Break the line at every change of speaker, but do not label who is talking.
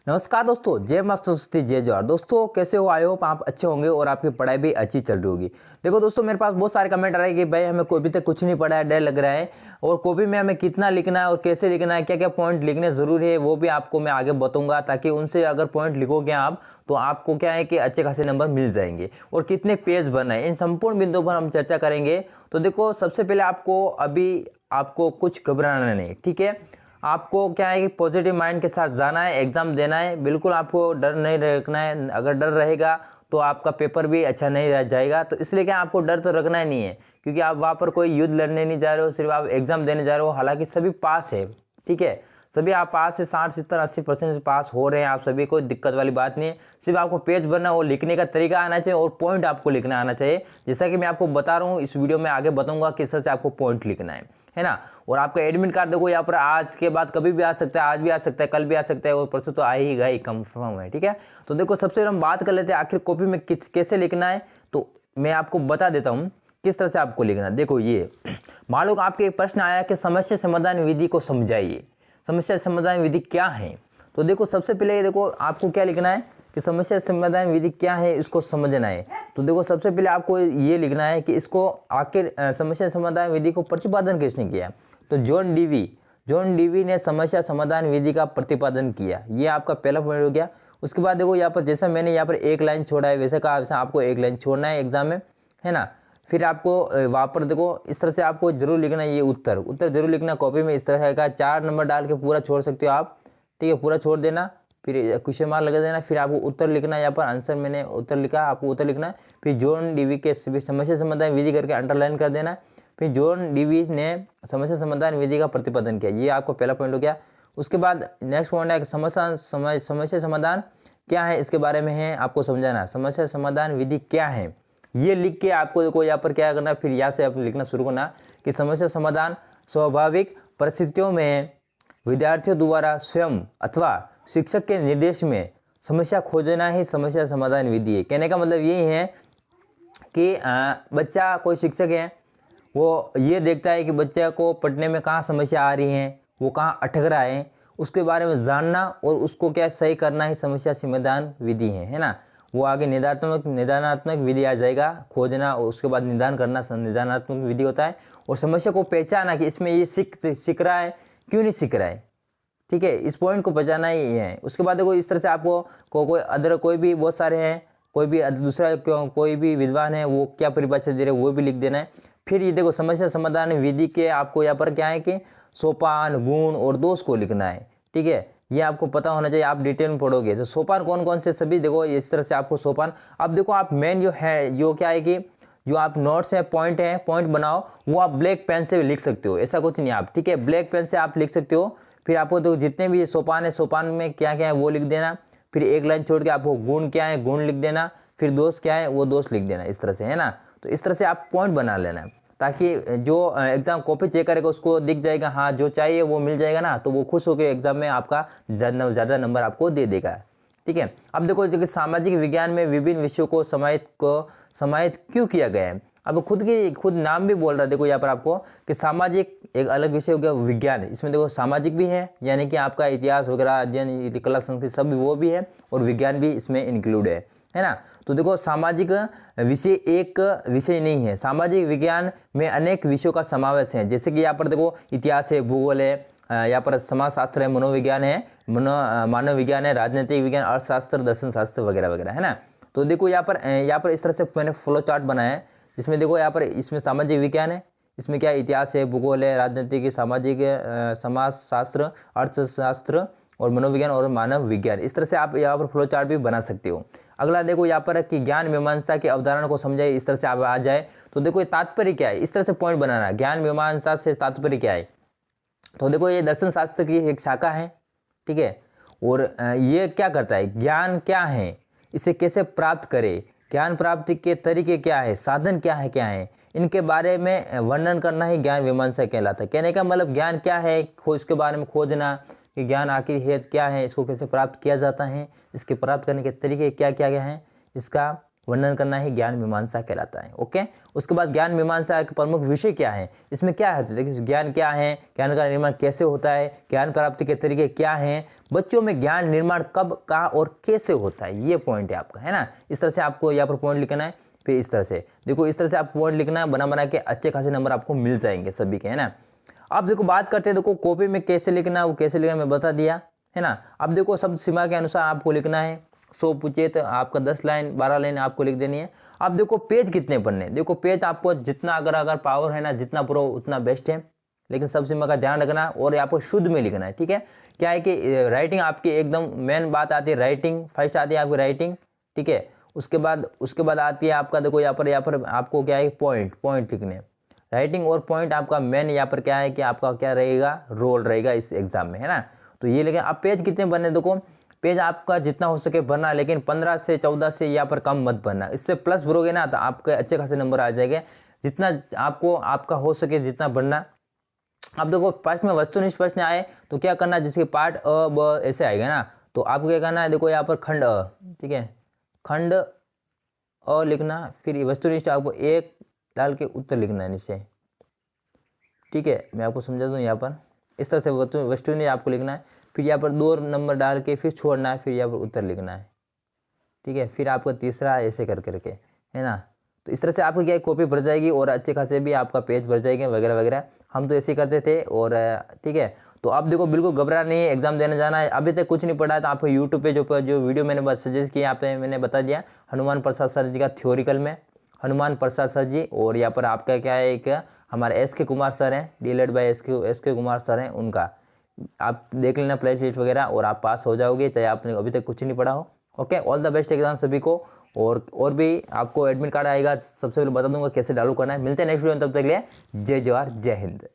नमस्कार दोस्तों, जय मास्टर सरस्वती, जय जवाहर। दोस्तों कैसे हो? आई होप आप अच्छे होंगे और आपकी पढ़ाई भी अच्छी चल रही होगी। देखो दोस्तों, मेरे पास बहुत सारे कमेंट आ रहे हैं कि भाई हमें कॉपी तक कुछ नहीं पढ़ा है, डर लग रहा है, और कॉपी में हमें कितना लिखना है और कैसे लिखना है, क्या क्या पॉइंट लिखने जरूरी है, वो भी आपको मैं आगे बताऊंगा, ताकि उनसे अगर पॉइंट लिखोगे आप तो आपको क्या है कि अच्छे खासे नंबर मिल जाएंगे। और कितने पेज भरना है, इन संपूर्ण बिंदुओं पर हम चर्चा करेंगे। तो देखो, सबसे पहले आपको कुछ घबराना नहीं, ठीक है। आपको क्या है कि पॉजिटिव माइंड के साथ जाना है, एग्जाम देना है। बिल्कुल आपको डर नहीं रखना है। अगर डर रहेगा तो आपका पेपर भी अच्छा नहीं रह जाएगा। तो इसलिए क्या, आपको डर तो रखना ही नहीं है, क्योंकि आप वहाँ पर कोई युद्ध लड़ने नहीं जा रहे हो, सिर्फ आप एग्जाम देने जा रहे हो। हालांकि सभी पास है, ठीक है, सभी आप पास से 60 70 80% से पास हो रहे हैं आप सभी, कोई दिक्कत वाली बात नहीं है। सिर्फ आपको पेज भरना और लिखने का तरीका आना चाहिए और पॉइंट आपको लिखना आना चाहिए। जैसा कि मैं आपको बता रहा हूँ, इस वीडियो में आगे बताऊंगा किस तरह से आपको पॉइंट लिखना है ना। और आपका एडमिट कार्ड देखो यहाँ पर आज के बाद कभी भी आ सकता है, आज भी आ सकता है, कल भी आ सकता है, और परसों तो आ ही गई, कंफर्म है, ठीक है। तो देखो, सबसे हम बात कर लेते हैं आखिर कॉपी में कैसे लिखना है। तो मैं आपको बता देता हूँ किस तरह से आपको लिखना है। देखो, ये मान लो आपके एक प्रश्न आया कि समस्या समाधान विधि को समझाइए। समस्या समाधान विधि क्या है? तो देखो, सबसे पहले देखो आपको क्या लिखना है कि समस्या समाधान विधि क्या है, इसको समझना है। तो देखो, सबसे पहले आपको ये लिखना है कि इसको आखिर समस्या समाधान विधि को प्रतिपादन किसने किया। तो जॉन डीवी ने समस्या समाधान विधि का प्रतिपादन किया। ये आपका पहला पॉइंट हो गया। उसके बाद देखो, यहाँ पर जैसा मैंने यहाँ पर एक लाइन छोड़ा है, वैसे कहा वैसा आपको एक लाइन छोड़ना है एग्जाम में, है ना। फिर आपको वहाँ पर देखो, इस तरह से आपको जरूर लिखना है, ये उत्तर जरूर लिखना कॉपी में। इस तरह का 4 नंबर डाल के पूरा छोड़ सकते हो आप, ठीक है, पूरा छोड़ देना, फिर क्वेश्चन मार्क लगा देना। फिर आपको उत्तर लिखना है, यहाँ पर आंसर मैंने उत्तर लिखा, आपको उत्तर लिखना है। फिर जॉन डीवी के समस्या समाधान विधि करके अंडरलाइन कर देना। फिर जॉन डीवी ने समस्या समाधान विधि का प्रतिपादन किया। ये आपको पहला पॉइंट हो गया। उसके बाद नेक्स्ट पॉइंट है समस्या समाधान क्या है, इसके बारे में है आपको समझाना। समस्या समाधान विधि क्या है, ये लिख के आपको देखो यहाँ पर क्या करना, फिर यहाँ से आप लिखना शुरू करना कि समस्या समाधान स्वाभाविक परिस्थितियों में विद्यार्थियों द्वारा स्वयं अथवा शिक्षक के निर्देश में समस्या खोजना ही समस्या समाधान विधि है। कहने का मतलब यही है कि बच्चा, कोई शिक्षक है, वो ये देखता है कि बच्चे को पढ़ने में कहाँ समस्या आ रही है, वो कहाँ अटक रहा है, उसके बारे में जानना और उसको क्या सही करना ही समस्या समाधान विधि है ना। वो आगे निदानात्मक विधि आ जाएगा, खोजना और उसके बाद निदान करना निदानात्मक विधि होता है। और समस्या को पहचाना कि इसमें ये सीख रहा है, क्यों नहीं सीख रहा है, ठीक है, इस पॉइंट को पहचाना ही है। उसके बाद देखो, इस तरह से आपको कोई भी बहुत सारे हैं, कोई भी दूसरा कोई भी विद्वान है, वो क्या परिभाषा दे रहे हैं वो भी लिख देना है। फिर ये देखो, समस्या समाधान विधि के आपको यहाँ पर क्या है कि सोपान, गुण और दोष को लिखना है, ठीक है। ये आपको पता होना चाहिए, आप डिटेल में पढ़ोगे तो सोपान कौन कौन से सभी देखो, इस तरह से आपको सोपान। अब देखो, आप मेन जो है, जो क्या है कि जो आप नोट्स है, पॉइंट बनाओ, वो आप ब्लैक पेन से भी लिख सकते हो, ऐसा कुछ नहीं आप, ठीक है, ब्लैक पेन से आप लिख सकते हो। फिर आपको तो जितने भी सोपान है, सोपान में क्या क्या है वो लिख देना। फिर एक लाइन छोड़ के आपको गुण क्या है, गुण लिख देना। फिर दोष क्या है, वो दोष लिख देना, इस तरह से, है ना। तो इस तरह से आप पॉइंट बना लेना, ताकि जो एग्जाम कॉपी चेक करेगा उसको दिख जाएगा, हाँ जो चाहिए वो मिल जाएगा ना, तो वो खुश होकर एग्जाम में आपका ज़्यादा नंबर आपको दे देगा, ठीक है। अब देखो, सामाजिक विज्ञान में विभिन्न विषयों को समाहित क्यों किया गया है। अब खुद नाम भी बोल रहा है, देखो यहाँ पर आपको कि सामाजिक एक अलग विषय हो गया, विज्ञान, इसमें देखो सामाजिक भी है, यानी कि आपका इतिहास वगैरह अध्ययन, कला संस्कृति सब वो भी है, और विज्ञान भी इसमें इंक्लूड है ना। तो देखो, सामाजिक विषय एक विषय नहीं है, सामाजिक विज्ञान में अनेक विषयों का समावेश है। जैसे कि यहाँ पर देखो, इतिहास है, भूगोल है, यहाँ पर समाजशास्त्र है, मनोविज्ञान है, मानव विज्ञान है, राजनीतिक विज्ञान, अर्थशास्त्र, दर्शन शास्त्र वगैरह वगैरह, है ना। तो देखो, यहाँ पर इस तरह से मैंने फ्लो चार्ट बनाया है, जिसमें देखो यहाँ पर इसमें सामाजिक विज्ञान है, इसमें क्या इतिहास है, भूगोल है, राजनीतिक, सामाजिक, समाजशास्त्र, अर्थशास्त्र और मनोविज्ञान और मानव विज्ञान। इस तरह से आप यहाँ पर फ्लो चार्ट भी बना सकते हो। अगला देखो यहाँ पर कि ज्ञान मीमांसा की अवधारणा को समझाए, इस तरह से आप आ जाए। तो देखो, ये तात्पर्य क्या है, इस तरह से पॉइंट बनाना, ज्ञान मीमांसा से तात्पर्य क्या है। तो देखो, ये दर्शन शास्त्र की एक शाखा है, ठीक है। और ये क्या करता है, ज्ञान क्या है, इसे कैसे प्राप्त करें, ज्ञान प्राप्ति के तरीके क्या है, साधन क्या है, इनके बारे में वर्णन करना ही ज्ञान मीमांसा कहलाता है। कहने का मतलब ज्ञान क्या है, इसके बारे में खोजना कि ज्ञान आखिर है क्या है, इसको कैसे प्राप्त किया जाता है, इसके प्राप्त करने के तरीके क्या क्या हैं, इसका वर्णन करना ही ज्ञान मीमांसा कहलाता है। ओके, उसके बाद ज्ञान मीमांसा के प्रमुख विषय क्या है, इसमें क्या है, देखिए ज्ञान क्या है, ज्ञान का निर्माण कैसे होता है, ज्ञान प्राप्ति के तरीके क्या हैं, बच्चों में ज्ञान निर्माण कब, कहाँ और कैसे होता है, ये पॉइंट है आपका, है ना। इस तरह से आपको यहाँ पर पॉइंट लिखना है। फिर इस तरह से देखो, इस तरह से आप पॉइंट लिखना है, बना के अच्छे खासे नंबर आपको मिल जाएंगे सभी के, है ना। अब देखो बात करते हैं, देखो कॉपी में कैसे लिखना है, वो कैसे लिखना मैं बता दिया, है ना। अब देखो शब्द सीमा के अनुसार आपको लिखना है, 100 पूछे तो आपका 10 लाइन 12 लाइन आपको लिख देनी है। अब देखो पेज कितने बनने, देखो पेज आपको जितना अगर पावर है ना, जितना प्रो उतना बेस्ट है, लेकिन सब सीमा का ध्यान रखना और आपको शुद्ध में लिखना है, ठीक है। क्या है कि राइटिंग आपकी एकदम मेन बात आती है, राइटिंग फर्स्ट आती है आपकी राइटिंग, ठीक है। उसके बाद आती है आपका, देखो यहाँ पर आपको क्या है, पॉइंट लिखने, राइटिंग और पॉइंट आपका मेन यहाँ पर क्या है कि आपका क्या रहेगा, रोल रहेगा इस एग्जाम में, है ना। तो ये लेकिन अब पेज कितने बनने, देखो पेज आपका जितना हो सके भरना, लेकिन 15 से 14 से यहाँ पर कम मत भरना, इससे प्लस भरोगे ना तो आपके अच्छे खासे नंबर आ जाएंगे, जितना आपको आपका हो सके जितना भरना। अब देखो फर्स्ट में वस्तुनिष्ठ प्रश्न आए तो क्या करना, जिसके पार्ट अ ब ऐसे आएगा ना, तो आपको क्या करना है, देखो यहाँ पर खंड अ, ठीक है, खंड अ लिखना, फिर वस्तुनिष्ठ आपको एक डाल के उत्तर लिखना है नीचे, ठीक है। मैं आपको समझा दूँ, यहाँ पर इस तरह से वस्तुनिष्ठ आपको लिखना है, फिर यहाँ पर 2 नंबर डाल के फिर छोड़ना है, फिर यहाँ पर उत्तर लिखना है, ठीक है। फिर आपका तीसरा ऐसे करके, है ना। तो इस तरह से आपकी क्या कॉपी भर जाएगी और अच्छे खासे भी आपका पेज भर जाएंगे वगैरह वगैरह। हम तो ऐसे ही करते थे, और ठीक है। तो अब देखो बिल्कुल घबरा नहीं है, एग्जाम देने जाना है, अभी तक कुछ नहीं पढ़ा है तो आपको यूट्यूब पे जो वीडियो मैंने सजेस्ट किया, यहाँ पे मैंने बता दिया, हनुमान प्रसाद सर जी का थ्योरिकल में, हनुमान प्रसाद सर जी, और यहाँ पर आपका क्या है, एक हमारे SK कुमार सर हैं, डीलेड बाय SK कुमार सर हैं, उनका आप देख लेना प्ले लिस्ट वगैरह, और आप पास हो जाओगे, चाहे आपने अभी तक कुछ नहीं पढ़ा हो। Okay, all the best exam सभी को। और भी आपको एडमिट कार्ड आएगा, सबसे पहले बता दूंगा कैसे डाउनलोड करना है। मिलते हैं नेक्स्ट वीडियो में, तब तक के लिए जय जवाहर जय हिंद।